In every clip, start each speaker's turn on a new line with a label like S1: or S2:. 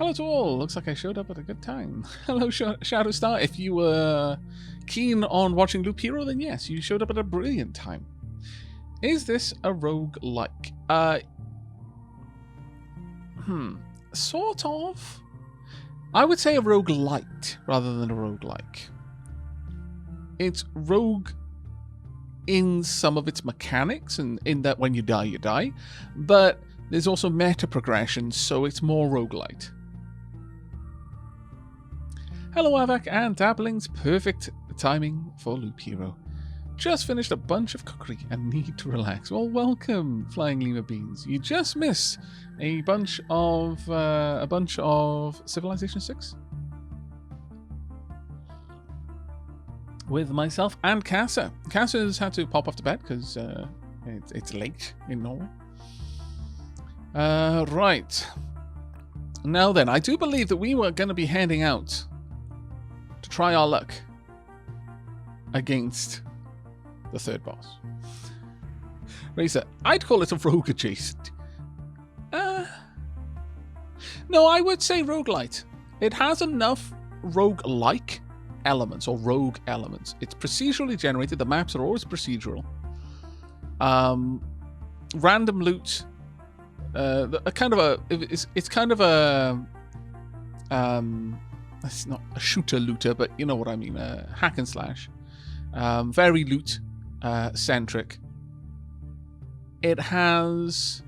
S1: Hello to all. Looks like I showed up at a good time. Hello, Shadowstar. If you were keen on watching Loop Hero, then yes, you showed up at a brilliant time. Is this a roguelike? Sort of. I would say a roguelite rather than a roguelike. It's rogue in some of its mechanics, and in that when you die, you die. But there's also meta progression, so it's more roguelite. Hello, Aavak and Dabblings. Perfect timing for Loop Hero. Just finished a bunch of cookery and need to relax. Well, welcome, Flying Lima Beans. You just missed a bunch of Civilization 6 with myself and Casa. Casa's had to pop off to bed because it's late in Norway. Right. Now then, I do believe that we were going to be heading out to try our luck against the third boss. Razor, I'd call it a rogue adjacent. No, I would say roguelite. It has enough roguelike elements or rogue elements. It's procedurally generated. The maps are always procedural. Random loot. It's not a shooter looter, but you know what I mean. Hack and slash. Very loot centric. It has,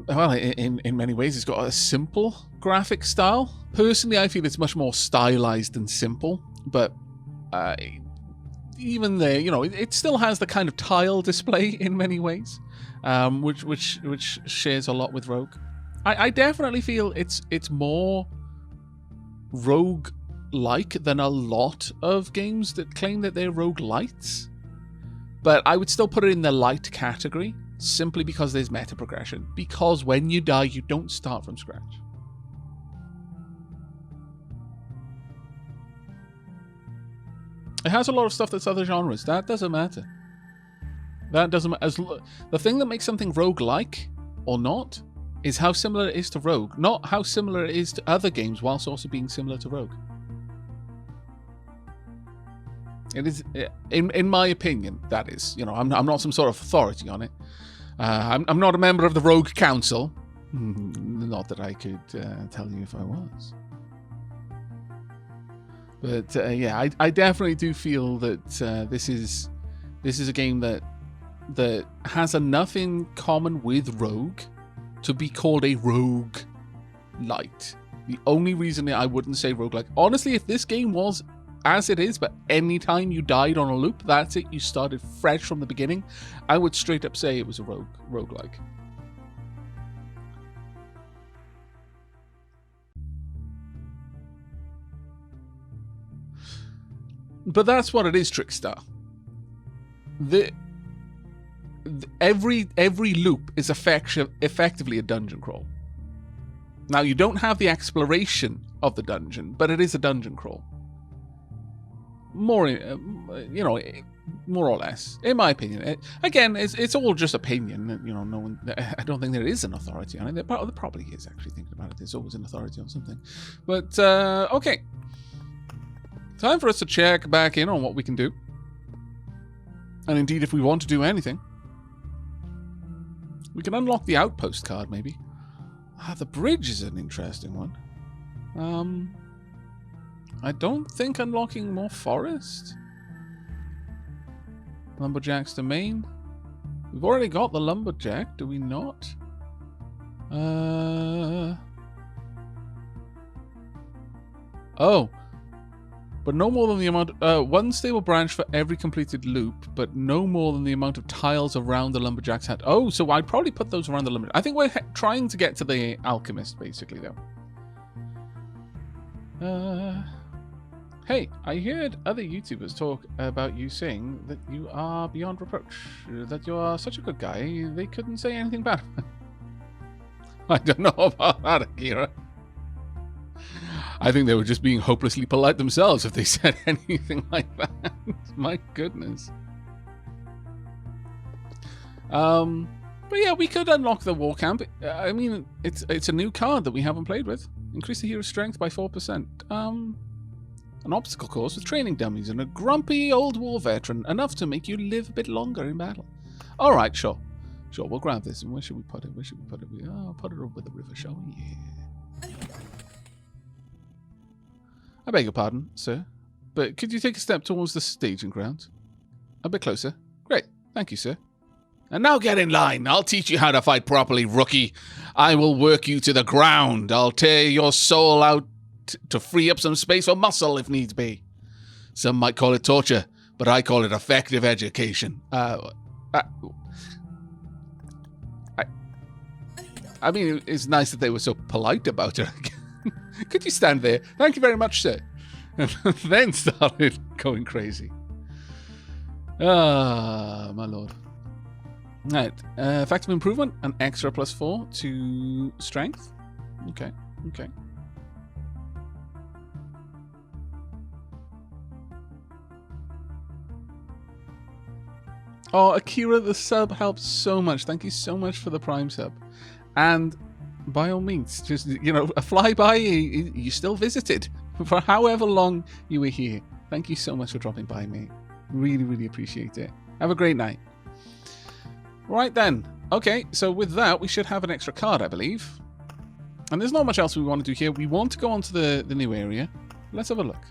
S1: well, in many ways, it's got a simple graphic style. Personally, I feel it's much more stylized than simple, but even there, you know, it still has the kind of tile display in many ways, which shares a lot with Rogue. I definitely feel it's more rogue-like than a lot of games that claim that they're roguelites. But I would still put it in the light category, simply because there's meta progression. Because when you die, you don't start from scratch. It has a lot of stuff that's other genres. That doesn't matter. That doesn't matter. The thing that makes something roguelike or not is how similar it is to Rogue, not how similar it is to other games whilst also being similar to Rogue. It is, in my opinion, that is. You know, I'm not some sort of authority on it. I'm not a member of the Rogue Council. Not that I could tell you if I was. But yeah, I definitely do feel that this is a game that has enough in common with Rogue to be called a roguelite. The only reason I wouldn't say roguelike, honestly, if this game was as it is, but any time you died on a loop, that's it, you started fresh from the beginning, I would straight up say it was a roguelike. But that's what it is, Trickstar. Every loop is effectively a dungeon crawl. Now, you don't have the exploration of the dungeon, but it is a dungeon crawl. More, you know, more or less, in my opinion. Again, it's all just opinion. You know, no one. I don't think there is an authority on it. There probably is, actually, thinking about it. There's always an authority on something. But okay, time for us to check back in on what we can do, and indeed, if we want to do anything. We can unlock the outpost card, maybe. The bridge is an interesting one. I don't think unlocking more forest. Lumberjack's domain. We've already got the lumberjack, do we not? Oh. But no more than the amount... one stable branch for every completed loop, but no more than the amount of tiles around the lumberjack's head. Oh, so I'd probably put those around the lumberjack. I think we're trying to get to the alchemist, basically, though. Hey, I heard other YouTubers talk about you saying that you are beyond reproach, that you are such a good guy, they couldn't say anything bad. I don't know about that, Akira. I think they were just being hopelessly polite themselves if they said anything like that. My goodness. But yeah, we could unlock the war camp. I mean, it's a new card that we haven't played with. Increase the hero's strength by 4%. An obstacle course with training dummies and a grumpy old war veteran, enough to make you live a bit longer in battle. All right, sure. Sure, we'll grab this. And where should we put it? Where should we put it? Oh, put it over the river, shall we? Yeah. I beg your pardon, sir, but could you take a step towards the staging ground? A bit closer. Great. Thank you, sir. And now get in line. I'll teach you how to fight properly, rookie. I will work you to the ground. I'll tear your soul out to free up some space for muscle if needs be. Some might call it torture, but I call it effective education. I mean, it's nice that they were so polite about it. Could you stand there? Thank you very much, sir. And then started going crazy. Ah, my lord. Right. Effective improvement, an extra +4 to strength. Okay, okay. Oh, Akira, the sub helps so much. Thank you so much for the Prime sub. And by all means, just, you know, a flyby, you still visited for however long you were here. Thank you so much for dropping by, mate. Really, really appreciate it. Have a great night. Right then. Okay, so with that, we should have an extra card, I believe. And there's not much else we want to do here. We want to go on to the new area. Let's have a look.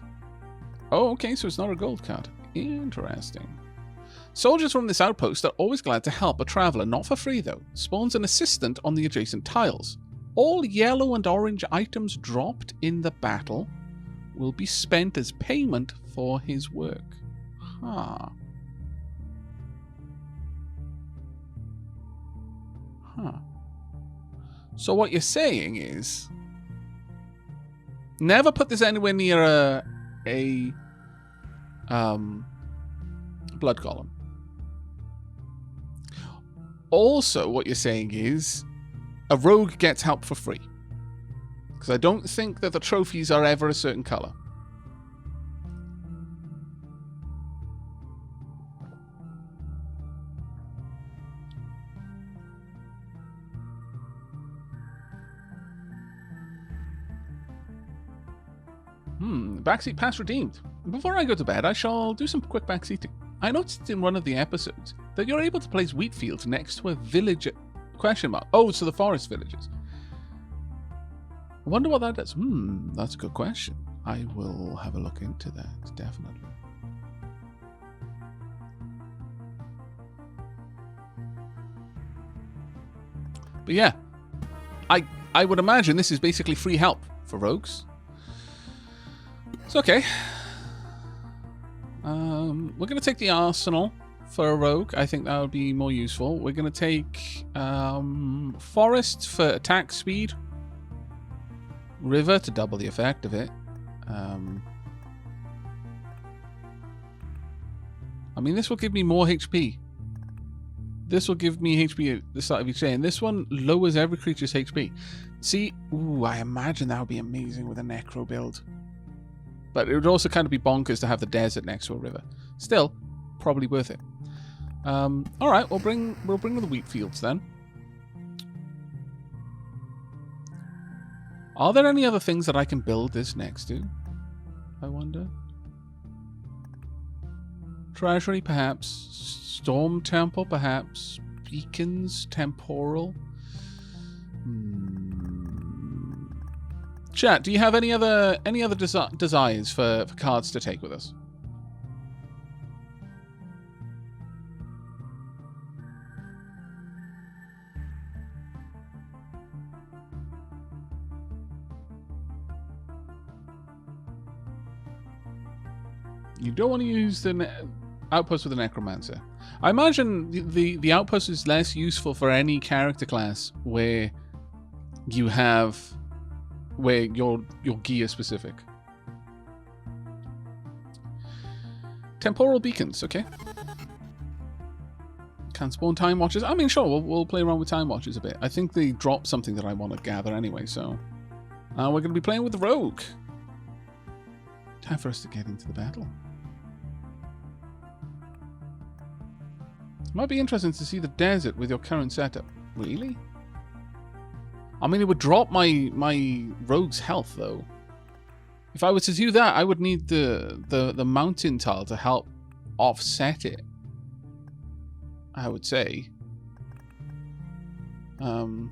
S1: Oh, okay, so it's not a gold card. Interesting. Soldiers from this outpost are always glad to help a traveller, not for free though. Spawns an assistant on the adjacent tiles. All yellow and orange items dropped in the battle will be spent as payment for his work. Huh. Huh. So what you're saying is, never put this anywhere near a blood golem. Also, what you're saying is, a rogue gets help for free. Because I don't think that the trophies are ever a certain colour. Backseat pass redeemed. Before I go to bed, I shall do some quick backseating. I noticed in one of the episodes that you're able to place wheat fields next to a village... Question mark. Oh, so the forest villages. I wonder what that does. That's a good question. I will have a look into that, definitely. But yeah, I would imagine this is basically free help for rogues. It's okay. We're going to take the arsenal for a rogue. I think that would be more useful. We're going to take forest for attack speed. River to double the effect of it. I mean, this will give me more HP. This will give me HP at the start of each day. And this one lowers every creature's HP. See, ooh, I imagine that would be amazing with a Necro build. But it would also kind of be bonkers to have the desert next to a river. Still, probably worth it. All right, we'll bring the wheat fields then. Are there any other things that I can build this next to? I wonder. Treasury, perhaps. Storm Temple, perhaps. Beacons, temporal. Chat, do you have any other desires for cards to take with us? You don't want to use the outpost with the Necromancer. I imagine the outpost is less useful for any character class where you have... where your gear specific. Temporal beacons, okay. Can spawn time watches. I mean, sure, we'll play around with time watches a bit. I think they drop something that I want to gather anyway, so we're going to be playing with the rogue. Time for us to get into the battle. It might be interesting to see the desert with your current setup. Really? I mean, it would drop my rogue's health, though. If I were to do that, I would need the mountain tile to help offset it, I would say. I'm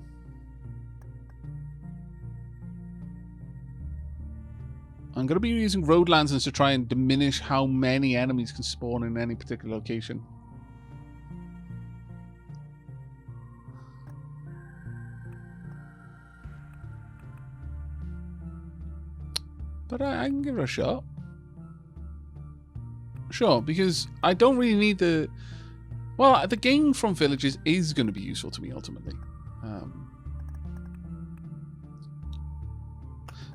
S1: going to be using road lanterns to try and diminish how many enemies can spawn in any particular location. But I can give it a shot. Sure, because I don't really need the... Well, the gain from villages is going to be useful to me, ultimately.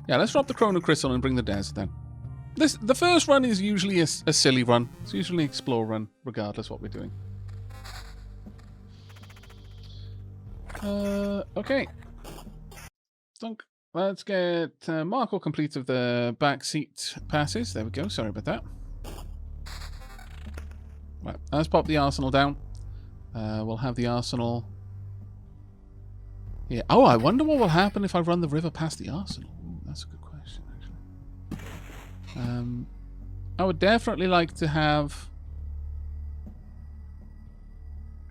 S1: Yeah, let's drop the Chrono Crystal and bring the desert then. The first run is usually a silly run. It's usually an explore run, regardless what we're doing. Okay. Stunk. Let's get Marco complete of the backseat passes. There we go. Sorry about that. Right, let's pop the arsenal down. We'll have the arsenal here. Oh, I wonder what will happen if I run the river past the arsenal. Ooh, that's a good question, actually. I would definitely like to have...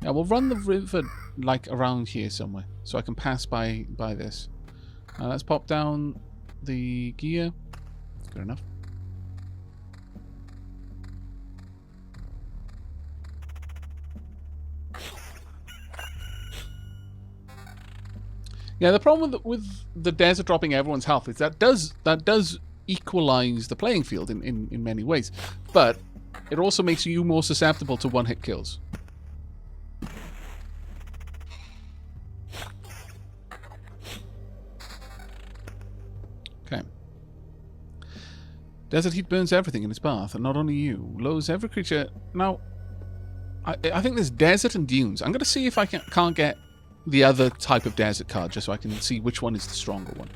S1: Yeah, we'll run the river like around here somewhere, so I can pass by this. Let's pop down the gear. Good enough. Yeah, the problem with the desert dropping everyone's health is that does equalize the playing field in many ways, but it also makes you more susceptible to one-hit kills. Okay. Desert heat burns everything in its path, and not only you. Lowers every creature. Now, I think there's desert and dunes. I'm going to see if I can't get the other type of desert card, just so I can see which one is the stronger one.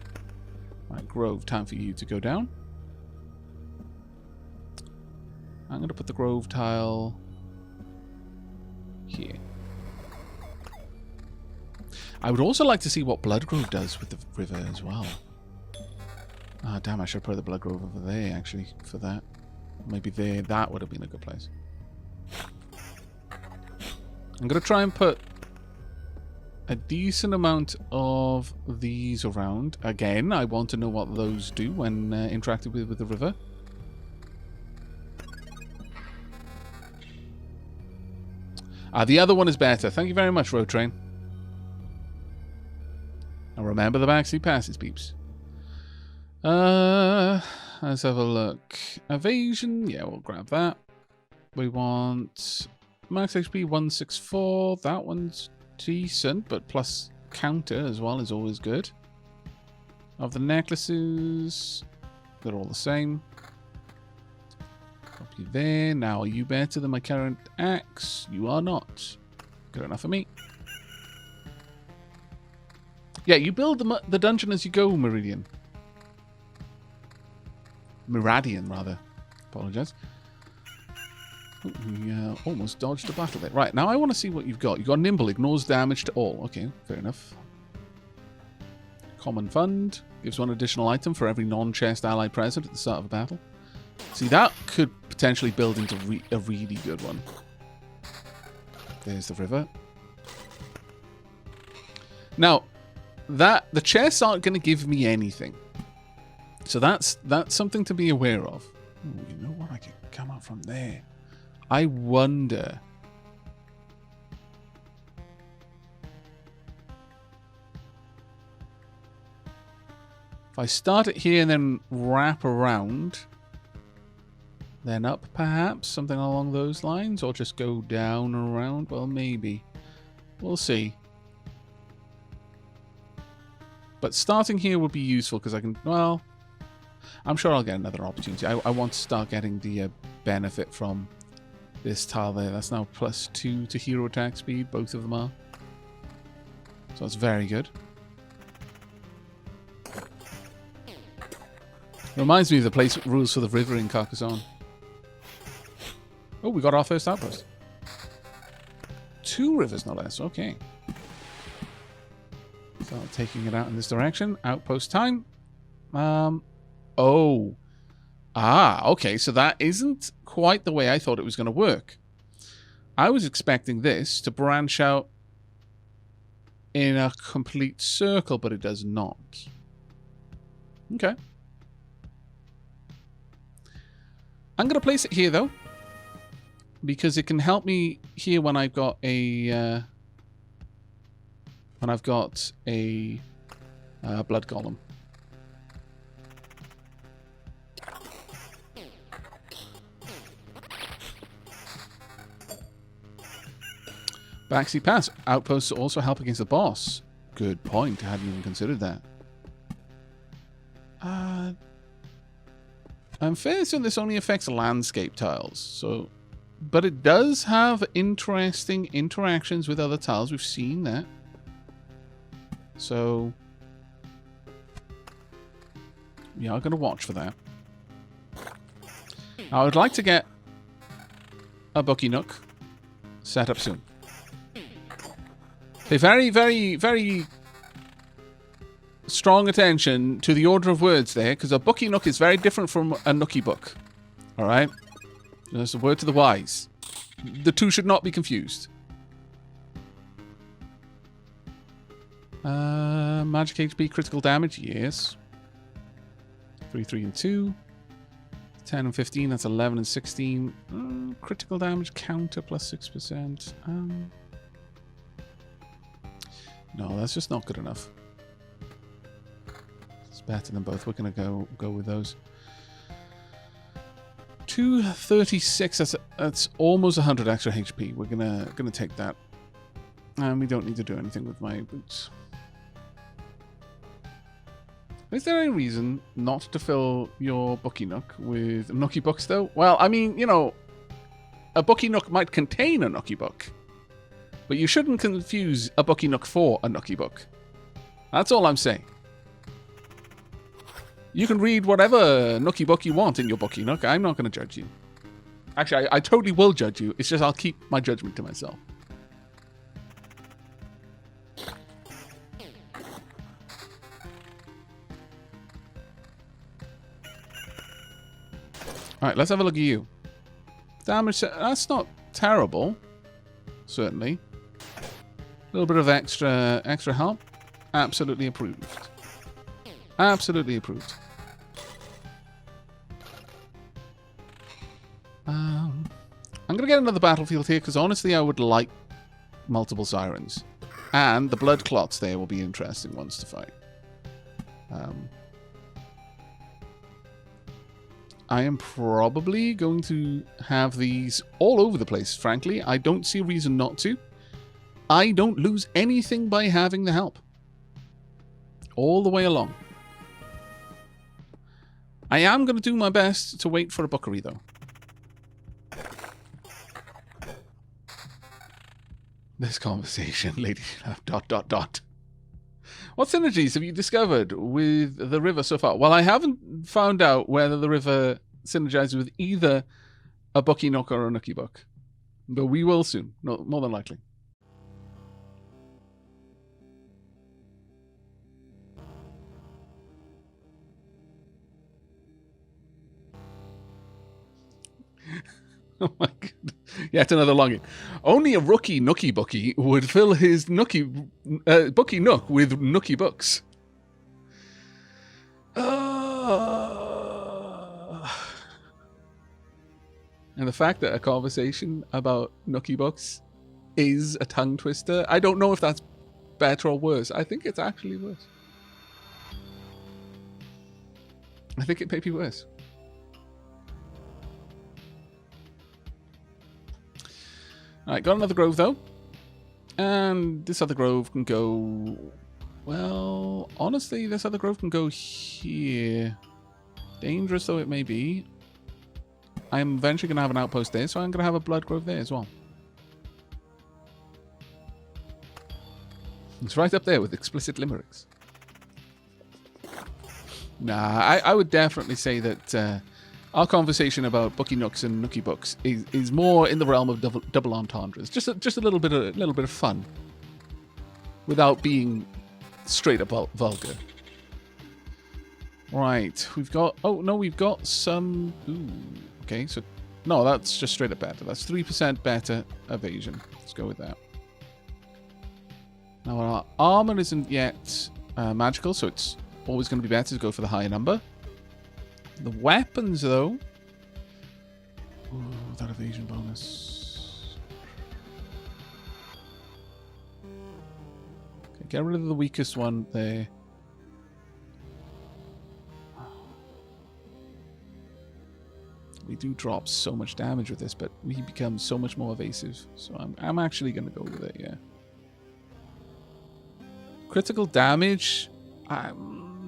S1: Right, Grove, time for you to go down. I'm going to put the Grove tile here. I would also like to see what Blood Grove does with the river as well. Ah, damn, I should put the Blood Grove over there, actually, for that. Maybe there, that would have been a good place. I'm going to try and put a decent amount of these around. Again, I want to know what those do when interacting with the river. The other one is better. Thank you very much, Road Train. And remember the backseat passes, peeps. Let's have a look. Evasion. Yeah, we'll grab that. We want max HP 164. That one's decent, but plus counter as well is always good. Of the necklaces, they're all the same. Copy there. Now, are you better than my current axe? You are not. Good enough for me. Yeah, you build the dungeon as you go, Meridian. Miradian, rather. Apologize. Oh, we almost dodged a battle there. Right, now I want to see what you've got. You've got Nimble, ignores damage to all. Okay, fair enough. Common Fund, gives one additional item for every non-chest ally present at the start of a battle. See, that could potentially build into a really good one. There's the river. Now, the chests aren't going to give me anything. So that's something to be aware of. Ooh, you know what? I could come up from there. I wonder. If I start it here and then wrap around, then up perhaps, something along those lines, or just go down and around. Well, maybe. We'll see. But starting here would be useful because I can, well, I'm sure I'll get another opportunity. I want to start getting the benefit from this tile there. That's now +2 to hero attack speed. Both of them are. So that's very good. Reminds me of the place rules for the river in Carcassonne. Oh, we got our first outpost. 2 rivers, no less. Okay. So taking it out in this direction. Outpost time. Oh. Ah, okay. So that isn't quite the way I thought it was going to work. I was expecting this to branch out in a complete circle, but it does not. Okay. I'm going to place it here, though, because it can help me here when I've got a blood golem. Backseat pass. Outposts also help against the boss. Good point. I hadn't even considered that. I'm fairly certain this only affects landscape tiles, so, but it does have interesting interactions with other tiles. We've seen that. So we are going to watch for that. Now, I would like to get a Bucky Nook set up soon. Pay very, very, very strong attention to the order of words there, because a Bucky Nook is very different from a Nookie Book. Alright? There's a word to the wise. The two should not be confused. Magic HP, critical damage, yes. 3, 3, and 2. 10 and 15, that's 11 and 16. Critical damage counter plus 6%. No, that's just not good enough. It's better than both. We're going to go with those. 236. That's almost 100 extra HP. We're gonna take that, and we don't need to do anything with my boots. Is there any reason not to fill your Bucky Nook with Nookie Books, though? Well, I mean, you know, a Bucky Nook might contain a Nookie Book, but you shouldn't confuse a Bucky Nook for a Nookie Book. That's all I'm saying. You can read whatever Nookie Book you want in your Bucky Nook. I'm not going to judge you. Actually, I totally will judge you. It's just I'll keep my judgment to myself. Alright, let's have a look at you. Damage, that's not terrible. Certainly. A little bit of extra help. Absolutely approved. Absolutely approved. I'm going to get another battlefield here, because honestly I would like multiple sirens. And the blood clots there will be interesting ones to fight. I am probably going to have these all over the place, frankly. I don't see a reason not to. I don't lose anything by having the help. All the way along. I am going to do my best to wait for a bookery, though. This conversation, lady... ... What synergies have you discovered with the river so far? Well, I haven't found out whether the river synergizes with either a Bucky Nook or a Nookie Book. But we will soon, no, more than likely. Oh my god. Yet another longing. Only a rookie Nookie Bookie would fill his Bucky Nook with Nookie Books. And the fact that a conversation about Nookie Books is a tongue twister, I don't know if that's better or worse. I think it's actually worse. I think it may be worse. Alright, got another grove though. And this other grove can go... Well, honestly, this other grove can go here. Dangerous though it may be. I'm eventually going to have an outpost there, so I'm going to have a blood grove there as well. It's right up there with explicit limericks. Nah, I would definitely say that our conversation about Bookie Nooks and Nookie Books is more in the realm of double entendres. Just a little bit of fun, without being straight up vulgar. Right, we've got. Oh no, we've got some. Ooh, okay, so no, that's just straight up better. That's 3% better evasion. Let's go with that. Now our armor isn't yet magical, so it's always going to be better to go for the higher number. The weapons, though. Ooh, that evasion bonus. Okay, get rid of the weakest one there. We do drop so much damage with this, but we become so much more evasive. So I'm actually going to go with it, yeah. Critical damage.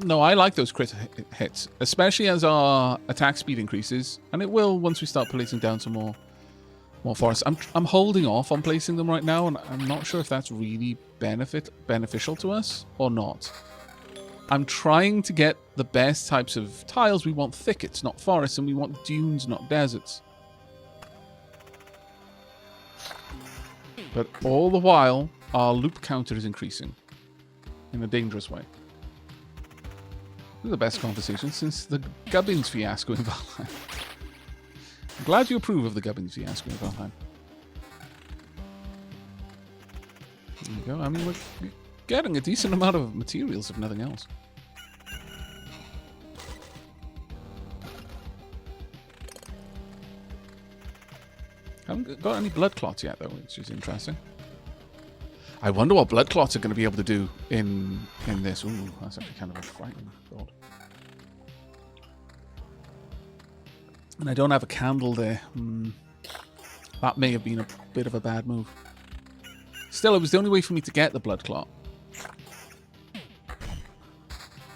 S1: No, I like those crit hits, especially as our attack speed increases, and it will once we start placing down some more forests. I'm holding off on placing them right now, and I'm not sure if that's really beneficial to us or not. I'm trying to get the best types of tiles. We want thickets, not forests, and we want dunes, not deserts. But all the while, our loop counter is increasing in a dangerous way. This is the best conversation since the Gubbins fiasco in Valheim. I'm glad you approve of the Gubbins fiasco in Valheim. There you go. I mean, we're getting a decent amount of materials, if nothing else. Haven't got any blood clots yet, though, which is interesting. I wonder what blood clots are going to be able to do in this. Ooh, that's actually kind of a frightening thought. And I don't have a candle there. That may have been a bit of a bad move. Still, it was the only way for me to get the blood clot.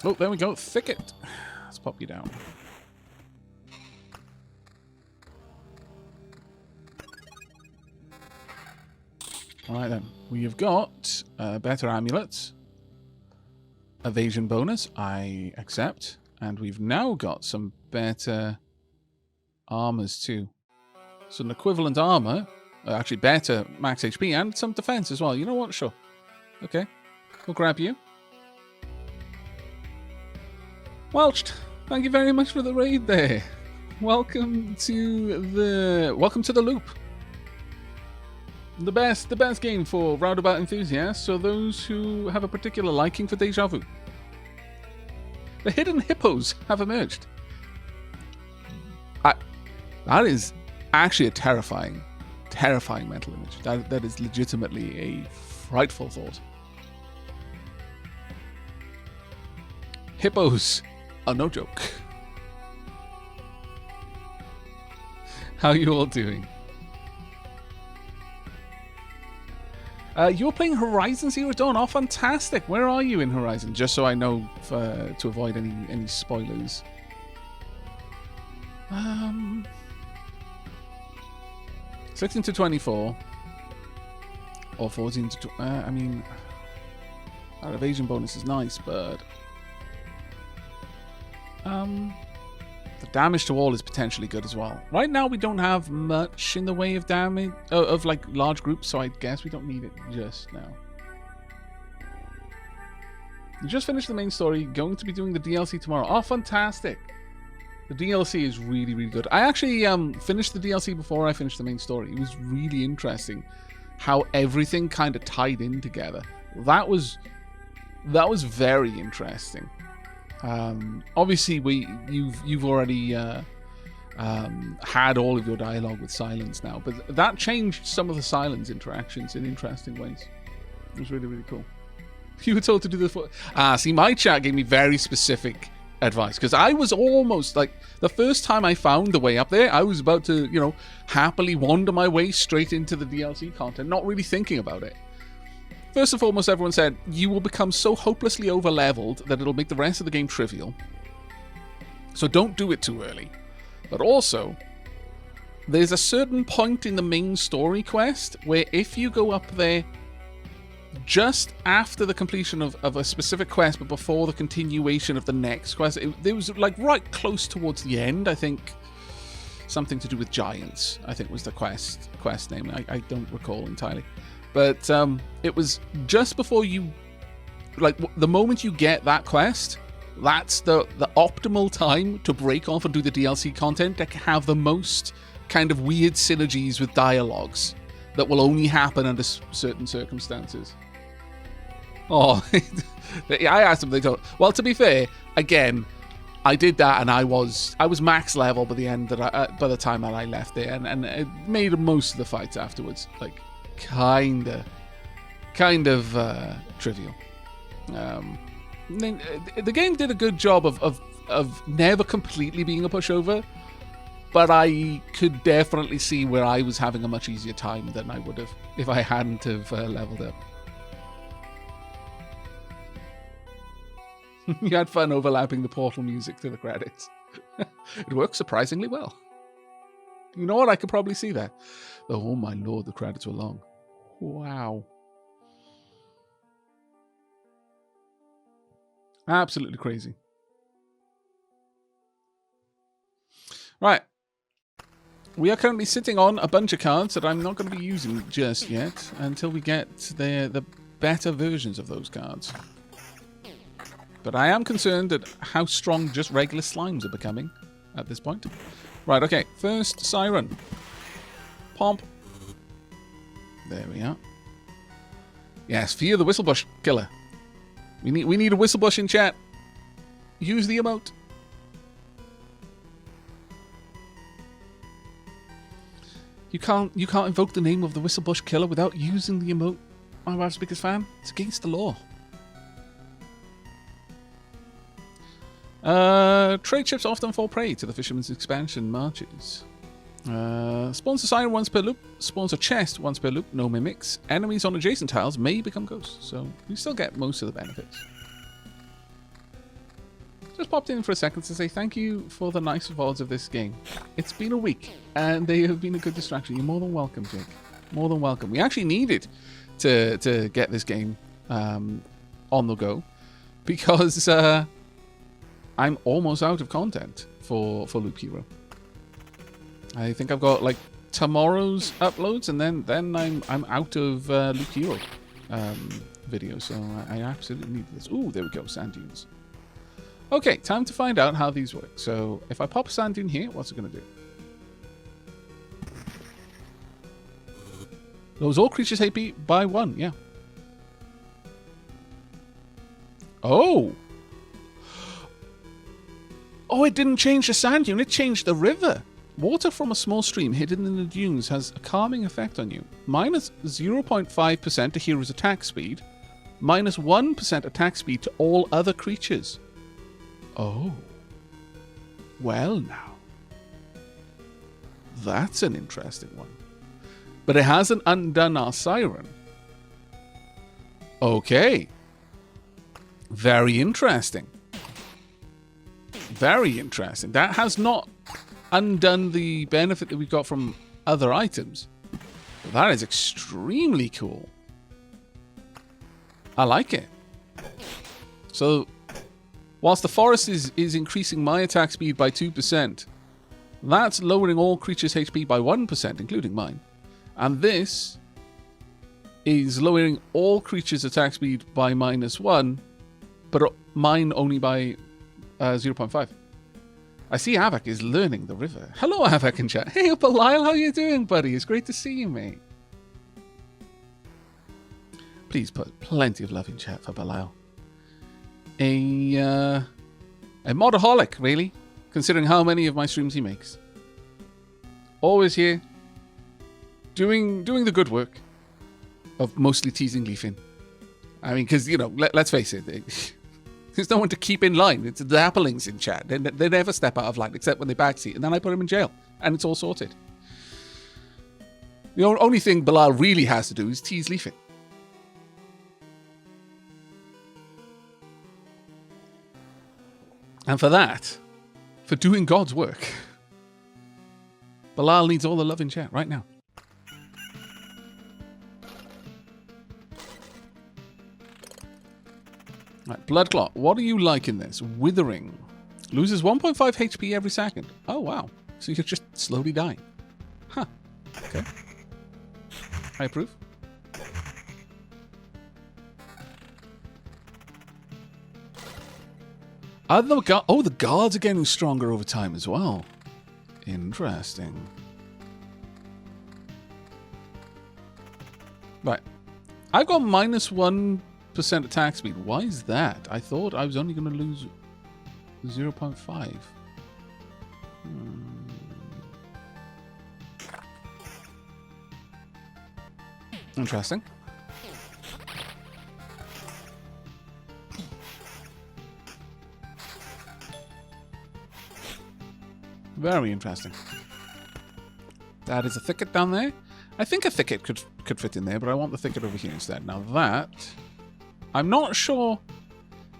S1: Oh, there we go. Thicket. Let's pop you down. Alright then, we have got better amulets, evasion bonus, I accept, and we've now got some better armors too. So an equivalent armor, actually better max HP, and some defense as well. You know what? Sure. Okay, we'll grab you. Welched, thank you very much for the raid there. Welcome to the loop. The best game for roundabout enthusiasts are those who have a particular liking for deja vu. The hidden hippos have emerged. That is actually a terrifying mental image. That is legitimately a frightful thought. Hippos are no joke. How are you all doing? You're playing Horizon Zero Dawn. Oh, fantastic. Where are you in Horizon? Just so I know to avoid any spoilers. 16 to 24. Or 14 to... I mean... That evasion bonus is nice, but... the damage to all is potentially good as well. Right now we don't have much in the way of damage of like large groups, so I guess we don't need it just now. You just finished the main story, going to be doing the DLC tomorrow. Oh, fantastic. The DLC is really, really good. I actually finished the DLC before I finished the main story. It was really interesting how everything kind of tied in together. That was very interesting. Obviously, you've already had all of your dialogue with Silence now, but that changed some of the Silence interactions in interesting ways. It was really, really cool. You were told to do this. See, my chat gave me very specific advice, because I was almost like, the first time I found the way up there, I was about to, happily wander my way straight into the DLC content, not really thinking about it. First and foremost, everyone said, you will become so hopelessly over-leveled that it'll make the rest of the game trivial. So don't do it too early. But also, there's a certain point in the main story quest where if you go up there just after the completion of a specific quest, but before the continuation of the next quest, it was like right close towards the end, I think. something to do with giants, I think was the quest name. I don't recall entirely. But it was just before you, like, the moment you get that quest, that's the optimal time to break off and do the DLC content to have the most kind of weird synergies with dialogues that will only happen under certain circumstances. Oh, I asked them, they don't. Well, to be fair, again, I did that, and I was max level by the end by the time that I left there, and it made most of the fights afterwards like kind of trivial. The game did a good job of never completely being a pushover, but I could definitely see where I was having a much easier time than I would have if I hadn't have leveled up. You had fun overlapping the Portal music to the credits. It works surprisingly well. You know what? I could probably see that. Oh my lord, the credits were long. Wow. Absolutely crazy. Right. We are currently sitting on a bunch of cards that I'm not going to be using just yet until we get the better versions of those cards. But I am concerned at how strong just regular slimes are becoming at this point. Right, okay. First Siren. Pomp. There we are. Yes, fear the Whistlebush killer. We need a Whistlebush in chat. Use the emote. You can't invoke the name of the Whistlebush killer without using the emote. My wife's biggest fan. It's against the law. Trade ships often fall prey to the Fisherman's Expansion marches. Spawns a siren once per loop. Spawns a chest once per loop. No mimics. Enemies on adjacent tiles may become ghosts. So we still get most of the benefits. Just popped in for a second to say thank you for the nice VODs of this game. It's been a week, and they have been a good distraction. You're more than welcome, Jake. More than welcome. We actually needed to get this game on the go, because I'm almost out of content for Loop Hero. I think I've got like tomorrow's uploads, and then I'm out of Loop Hero videos, so I absolutely need this. Ooh, there we go, sand dunes. Okay, time to find out how these work. So if I pop a sand dune here, what's it going to do? Lowers all creatures HP by 1, yeah. Oh! Oh, it didn't change the sand dune, it changed the river. Water from a small stream hidden in the dunes has a calming effect on you. Minus 0.5% to hero's attack speed. Minus 1% attack speed to all other creatures. Oh. Well now. That's an interesting one. But it hasn't undone our siren. Okay. Very interesting. Very interesting. That has not undone the benefit that we got from other items. That is extremely cool. I like it. So, whilst the forest is increasing my attack speed by 2%, that's lowering all creatures' HP by 1%, including mine. And this is lowering all creatures' attack speed by -1, but mine only by 0.5. I see Aavak is learning the river. Hello, Aavak in chat. Hey, Belial, how you doing, buddy? It's great to see you, mate. Please put plenty of love in chat for Belial. A modaholic, really, considering how many of my streams he makes. Always here, doing the good work of mostly teasing Leafin. I mean, because, you know, let's face it, there's no one to keep in line. It's the Applings in chat. They never step out of line, except when they backseat, and then I put them in jail, and it's all sorted. The only thing Belial really has to do is tease Leafin. And for that, for doing God's work, Belial needs all the love in chat right now. Right, Bloodclot, what do you like in this? Withering. Loses 1.5 HP every second. Oh, wow. So you're just slowly dying. Huh. Okay. I approve. The guards are getting stronger over time as well. Interesting. Right. I've got -1% attack speed. Why is that? I thought I was only going to lose 0.5. Interesting. Very interesting. That is a thicket down there. I think a thicket could fit in there, but I want the thicket over here instead. Now that... I'm not sure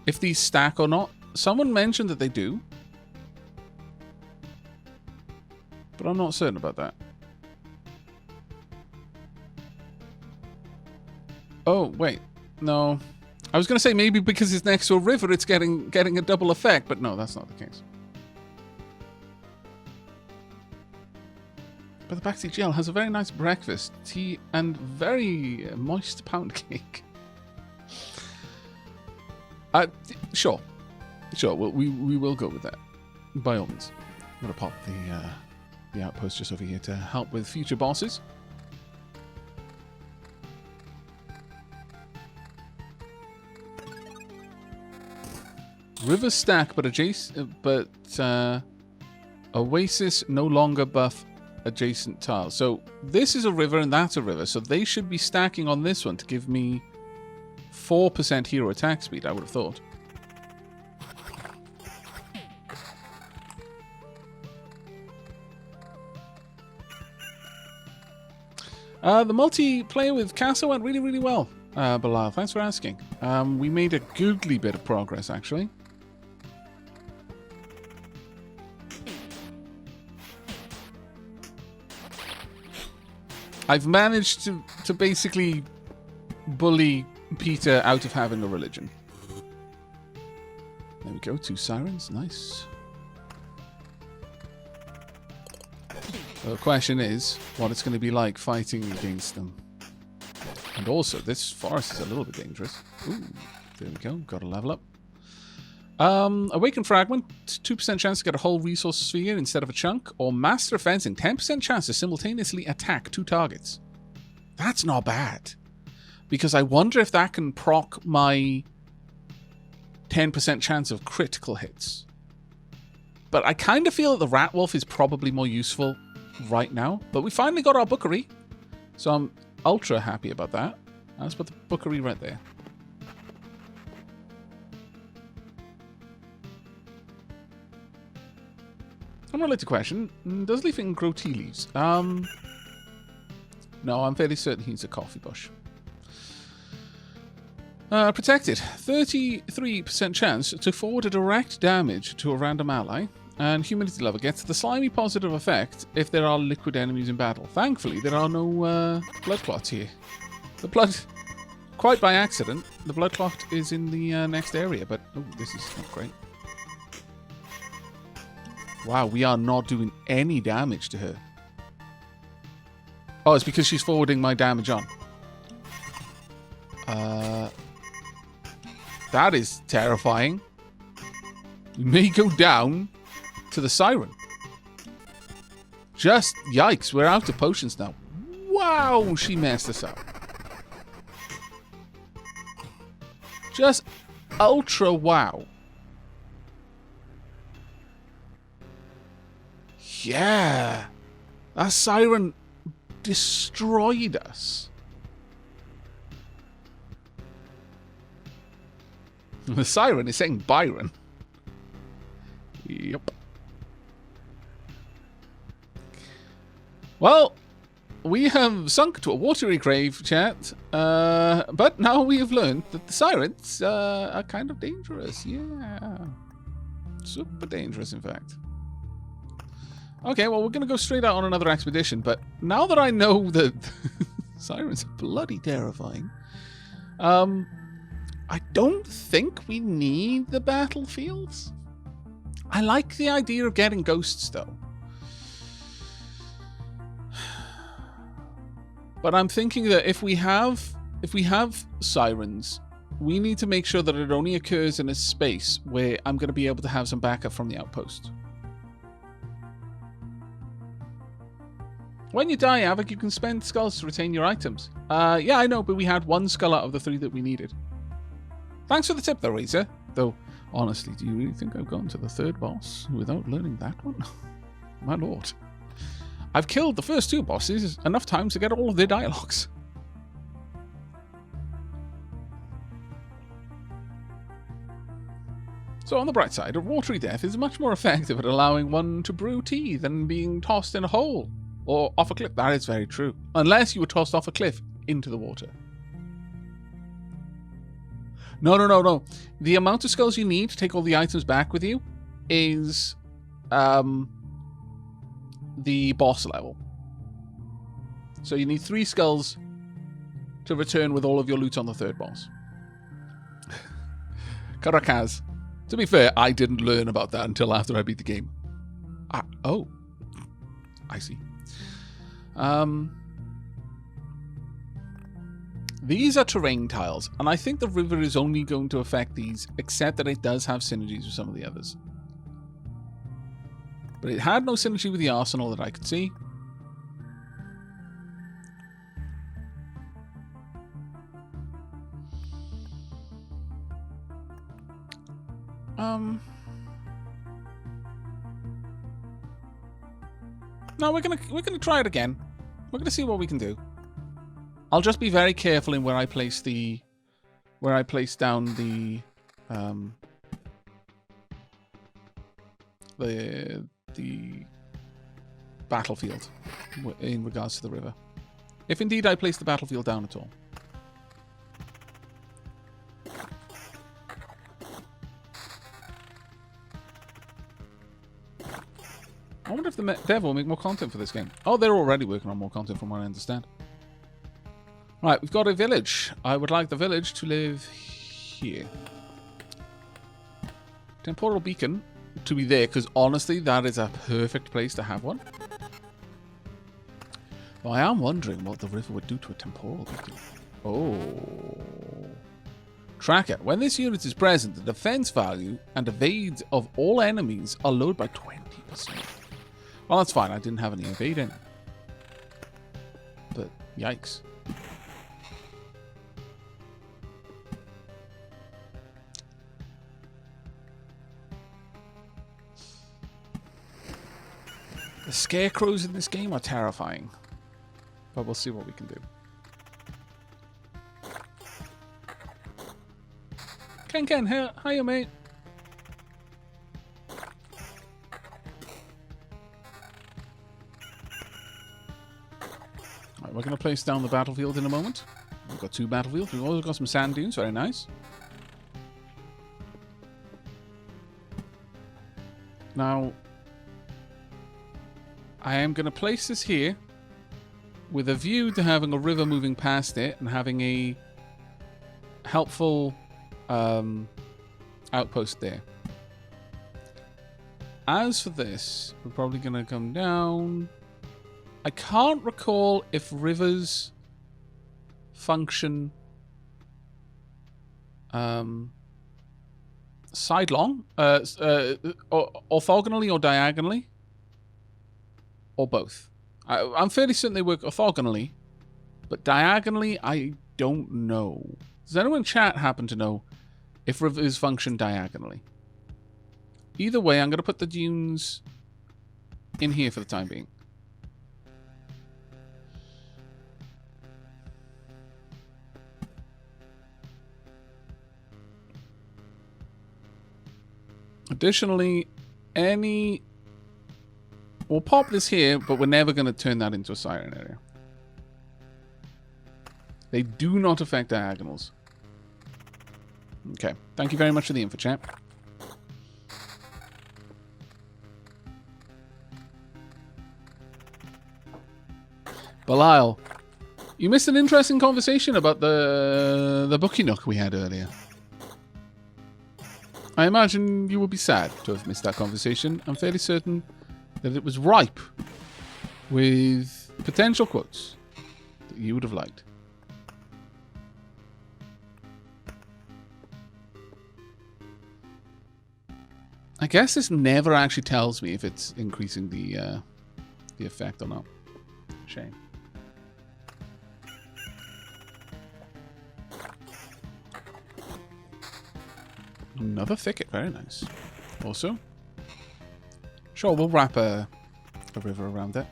S1: if these stack or not. Someone mentioned that they do. But I'm not certain about that. Oh, wait. No. I was going to say maybe because it's next to a river it's getting a double effect, but no, that's not the case. But the backseat GL has a very nice breakfast, tea, and very moist pound cake. Sure. Sure, we will go with that. By all means. I'm going to pop the outpost just over here to help with future bosses. River stack, but Oasis no longer buff adjacent tiles. So this is a river and that's a river. So they should be stacking on this one to give me 4% hero attack speed, I would have thought. The multiplayer with Casa went really, really well, Bilal. Thanks for asking. We made a googly bit of progress, actually. I've managed to basically bully Peter out of having a religion. There we go, 2 sirens, nice. The question is, what it's going to be like fighting against them. And also, this forest is a little bit dangerous. Ooh, there we go, got a level up. Awakened Fragment, 2% chance to get a whole resource sphere instead of a chunk. Or Master Fencing, 10% chance to simultaneously attack 2 targets. That's not bad. Because I wonder if that can proc my 10% chance of critical hits. But I kind of feel that the Rat Wolf is probably more useful right now. But we finally got our Bookery. So I'm ultra happy about that. Let's put the Bookery right there. Unrelated question. Does Leafing grow tea leaves? No, I'm fairly certain he's a coffee bush. Protected. 33% chance to forward a direct damage to a random ally. And Humidity Lover gets the slimy positive effect if there are liquid enemies in battle. Thankfully, there are no blood clots here. The blood... Quite by accident, the blood clot is in the next area, but... Oh, this is not great. Wow, we are not doing any damage to her. Oh, it's because she's forwarding my damage on. That is terrifying. We may go down to the siren. Just, yikes, we're out of potions now. Wow, she messed us up. Just ultra wow. Yeah, that siren destroyed us. The siren is saying Byron. Yep. Well, we have sunk to a watery grave, chat. But now we have learned that the sirens are kind of dangerous. Yeah. Super dangerous, in fact. Okay, well, we're going to go straight out on another expedition, but now that I know that sirens are bloody terrifying, I don't think we need the battlefields. I like the idea of getting ghosts, though. But I'm thinking that if we have sirens, we need to make sure that it only occurs in a space where I'm going to be able to have some backup from the outpost. When you die, Aavak, you can spend skulls to retain your items. Yeah, I know, but we had 1 skull out of the 3 that we needed. Thanks for the tip, though, Razor. Though, honestly, do you really think I've gotten to the 3rd boss without learning that one? My lord. I've killed the first 2 bosses enough times to get all of their dialogues. So on the bright side, a watery death is much more effective at allowing one to brew tea than being tossed in a hole. Or off a cliff. That is very true. Unless you were tossed off a cliff into the water. No. The amount of skulls you need to take all the items back with you is the boss level. So you need 3 skulls to return with all of your loot on the 3rd boss. Karakaz. To be fair, I didn't learn about that until after I beat the game. Oh. I see. These are terrain tiles, and I think the river is only going to affect these, except that it does have synergies with some of the others. But it had no synergy with the arsenal that I could see. No, we're gonna try it again. We're gonna see what we can do. I'll just be very careful in where I place down the battlefield in regards to the river. If indeed I place the battlefield down at all. I wonder if the dev will make more content for this game. Oh, they're already working on more content from what I understand. Right, we've got a village. I would like the village to live here. Temporal beacon to be there, because honestly, that is a perfect place to have one. But I am wondering what the river would do to a temporal beacon. Oh. Tracker. When this unit is present, the defense value and evade of all enemies are lowered by 20%. Well, that's fine. I didn't have any evading. But, yikes. The scarecrows in this game are terrifying. But we'll see what we can do. Ken, hiya, mate. We're going to place down the battlefield in a moment. We've got 2 battlefields. We've also got some sand dunes. Very nice. Now, I am going to place this here with a view to having a river moving past it and having a helpful outpost there. As for this, we're probably going to come down. I can't recall if rivers function sidelong, orthogonally or diagonally, or both. I'm fairly certain they work orthogonally, but diagonally, I don't know. Does anyone in chat happen to know if rivers function diagonally? Either way, I'm going to put the dunes in here for the time being. Additionally, we'll pop this here, but we're never going to turn that into a siren area. They do not affect diagonals. Okay. Thank you very much for the info, chat. Belial, you missed an interesting conversation about the Bookie Nook we had earlier. I imagine you will be sad to have missed that conversation. I'm fairly certain that it was ripe with potential quotes that you would have liked. I guess this never actually tells me if it's increasing the effect or not. Shame. Another thicket, very nice. Also, sure, we'll wrap a river around it.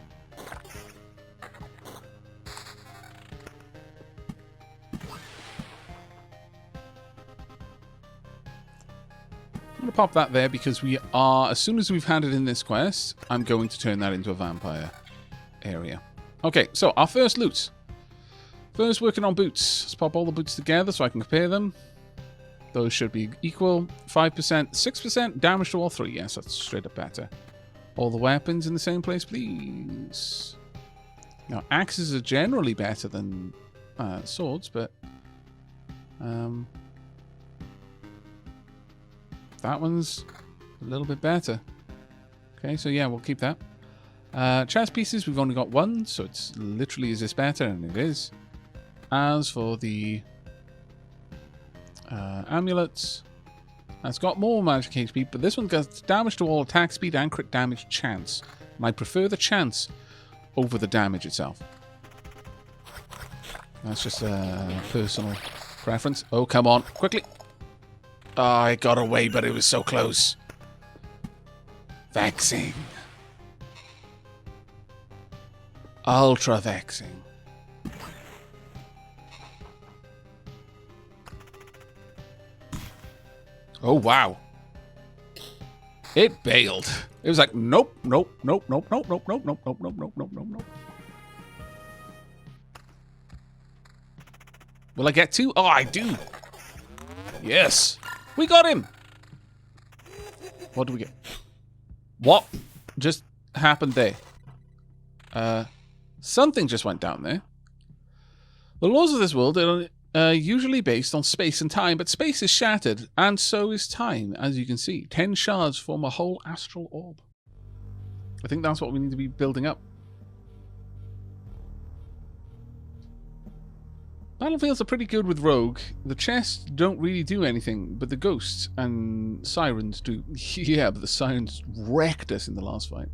S1: I'm going to pop that there because we are, as soon as we've handed in this quest, I'm going to turn that into a vampire area. Okay, so our first loot. First, working on boots. Let's pop all the boots together so I can compare them. Those should be equal. 5%, 6% damage to all three. Yes, that's straight up better. All the weapons in the same place, please. Now, axes are generally better than swords, but that one's a little bit better. Okay, so yeah, we'll keep that. Chest pieces, we've only got one, so it's literally, is this better? And it is. As for the amulets, that's got more magic HP, but this one gets damage to all attack speed and crit damage chance. And I prefer the chance over the damage itself. That's just a personal preference. Oh, come on, quickly. Oh, I got away, but it was so close. Vexing. Ultra vexing. Oh, wow. It bailed. It was like, nope, nope, nope, nope, nope, nope, nope, nope, nope, nope, nope, nope, nope, nope. Will I get two? Oh, I do. Yes. We got him. What do we get? What just happened there? Something just went down there. The laws of this world are usually based on space and time, but space is shattered, and so is time, as you can see. 10 shards form a whole astral orb. I think that's what we need to be building up. Battlefields are pretty good with Rogue. The chests don't really do anything, but the ghosts and sirens do. Yeah, but the sirens wrecked us in the last fight.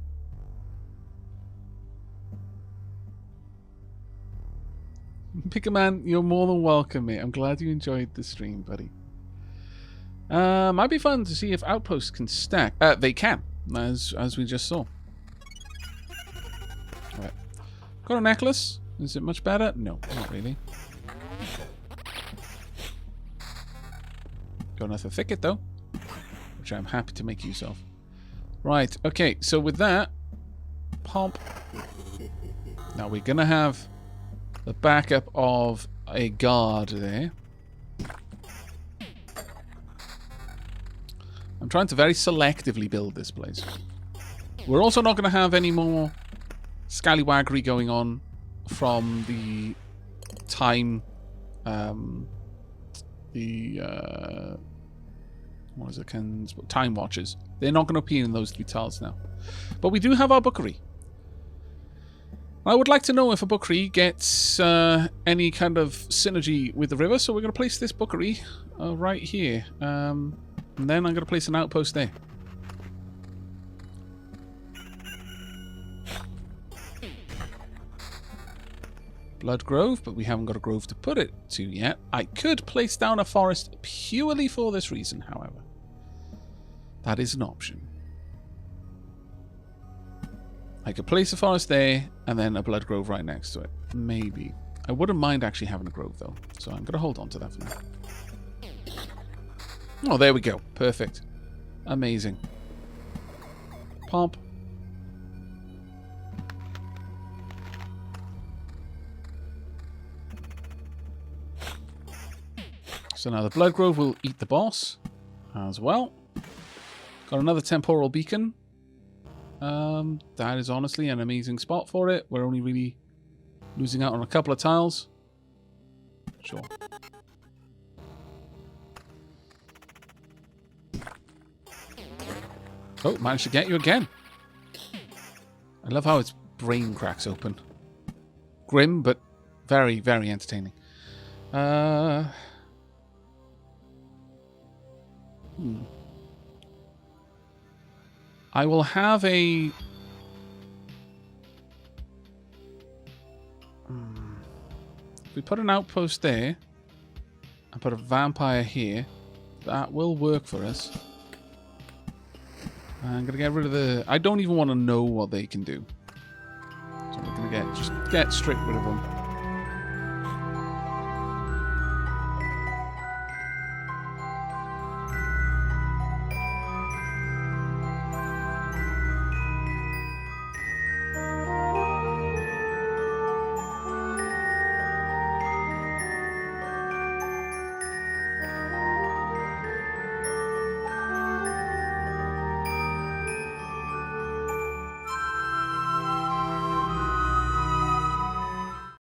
S1: Pickerman, you're more than welcome, mate. I'm glad you enjoyed the stream, buddy. Might be fun to see if outposts can stack. They can, as we just saw. Right. Got a necklace. Is it much better? No, not really. Got another thicket, though, which I'm happy to make use of. Right, okay, so with that, pump. Now we're going to have the backup of a guard there. I'm trying to very selectively build this place. We're also not going to have any more scallywaggery going on from the time... what is it? Time watches. They're not going to appear in those 3 tiles now. But we do have our bookery. I would like to know if a bookery gets any kind of synergy with the river, so we're going to place this bookery right here. And then I'm going to place an outpost there. Blood Grove, but we haven't got a grove to put it to yet. I could place down a forest purely for this reason, however. That is an option. I could place a forest there, and then a Blood Grove right next to it. Maybe. I wouldn't mind actually having a grove, though. So I'm going to hold on to that for now. Oh, there we go. Perfect. Amazing. Pomp. So now the Blood Grove will eat the boss as well. Got another temporal beacon. That is honestly an amazing spot for it. We're only really losing out on a couple of tiles. Sure. Oh, managed to get you again. I love how its brain cracks open. Grim, but Very, very entertaining. I will have a... If we put an outpost there, and put a vampire here, that will work for us. I'm going to get rid of the... I don't even want to know what they can do. So we're going to just get straight rid of them.